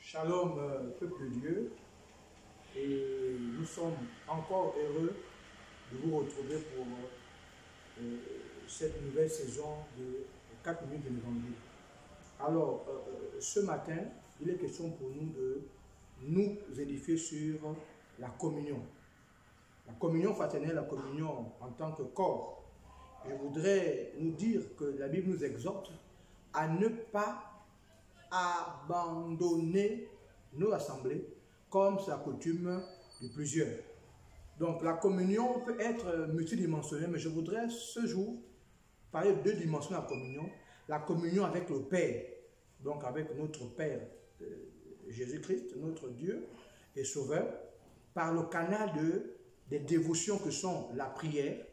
Shalom, peuple de Dieu, et nous sommes encore heureux de vous retrouver pour cette nouvelle saison de 4 minutes de l'évangile. Alors, ce matin, il est question pour nous de nous édifier sur la communion. La communion fraternelle, la communion en tant que corps. Je voudrais nous dire que la Bible nous exhorte à ne pas abandonner nos assemblées comme c'est la coutume de plusieurs. Donc la communion peut être multidimensionnelle, mais je voudrais ce jour parler de deux dimensions de la communion avec le Père, donc avec notre Père Jésus-Christ, notre Dieu et Sauveur, par le canal des dévotions que sont la prière,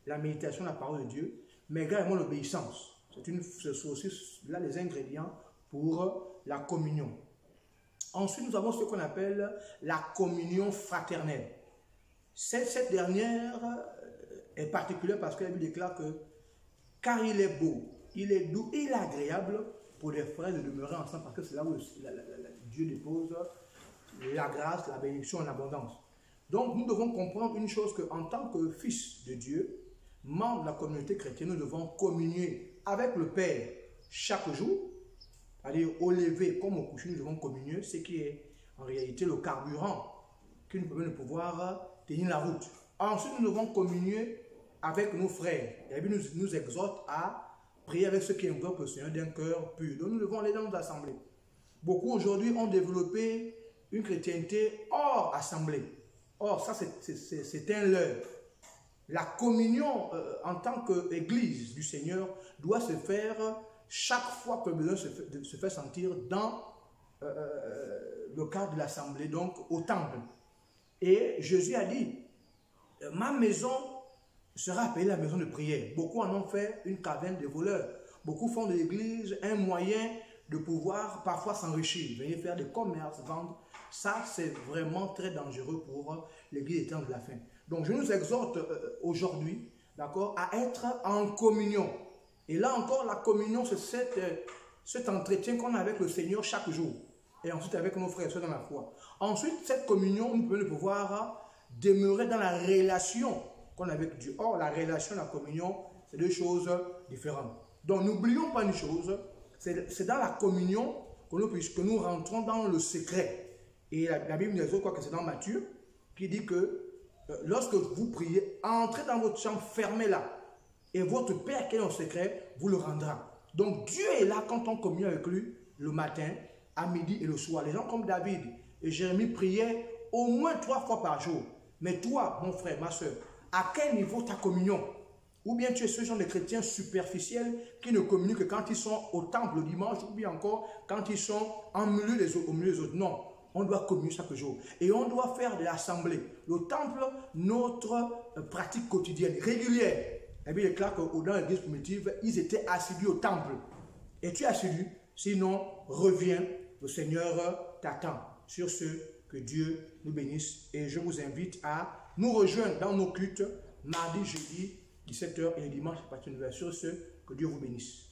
la méditation, la parole de Dieu, mais également l'obéissance. Ce sont aussi là les ingrédients pour la communion. Ensuite, nous avons ce qu'on appelle la communion fraternelle. Cette dernière est particulière parce que la Bible déclare que car il est beau, il est doux et il est agréable pour les frères de demeurer ensemble, parce que c'est là où Dieu dépose la grâce, la bénédiction en abondance. Donc nous devons comprendre une chose, qu'en tant que fils de Dieu, membres de la communauté chrétienne, nous devons communier avec le Père chaque jour. C'est-à-dire au lever comme au coucher, nous devons communier, ce qui est en réalité le carburant qui nous permet de pouvoir tenir la route. Ensuite, nous devons communier avec nos frères. La Bible nous exhorte à prier avec ceux qui invoquent le Seigneur d'un cœur pur. Donc nous devons aller dans nos assemblées. Beaucoup aujourd'hui ont développé une chrétienté hors assemblée. Or, ça c'est un leurre. La communion en tant qu'Église du Seigneur doit se faire chaque fois que le besoin se fait sentir dans le cadre de l'assemblée, donc au temple. Et Jésus a dit, ma maison sera appelée la maison de prière. Beaucoup en ont fait une caverne de voleurs. Beaucoup font de l'église un moyen de pouvoir parfois s'enrichir, venir faire des commerces, vendre. Ça, c'est vraiment très dangereux pour l'église des temps de la fin. Donc, je nous exhorte aujourd'hui, d'accord, à être en communion. Et là encore, la communion, c'est cet entretien qu'on a avec le Seigneur chaque jour. Et ensuite avec nos frères et sœurs dans la foi. Ensuite, cette communion, nous pouvons pouvoir demeurer dans la relation qu'on a avec Dieu. Or, la relation et la communion, c'est deux choses différentes. Donc, n'oublions pas une chose, c'est dans la communion que nous rentrons dans le secret. Et la Bible nous dit quoi, que c'est dans Matthieu, qui dit que lorsque vous priez, entrez dans votre chambre, fermez-la. Et votre Père qui est en secret vous le rendra. Donc Dieu est là quand on communion avec lui le matin, à midi et le soir. Les gens comme David et Jérémie priaient au moins 3 fois par jour. Mais toi, mon frère, ma soeur, à quel niveau ta communion? Ou bien tu es ce genre de chrétiens superficiels qui ne communiquent que quand ils sont au temple le dimanche, ou bien encore quand ils sont au milieu des autres. Non, on doit communier chaque jour. Et on doit faire de l'assemblée. Le temple, notre pratique quotidienne, régulière. La Bible déclare que dans l'église primitive, ils étaient assidus au temple. Et tu es assidu, sinon reviens, le Seigneur t'attend. Sur ce, que Dieu nous bénisse. Et je vous invite à nous rejoindre dans nos cultes, mardi, jeudi, 17h et le dimanche à partir de 9h. Sur ce, que Dieu vous bénisse.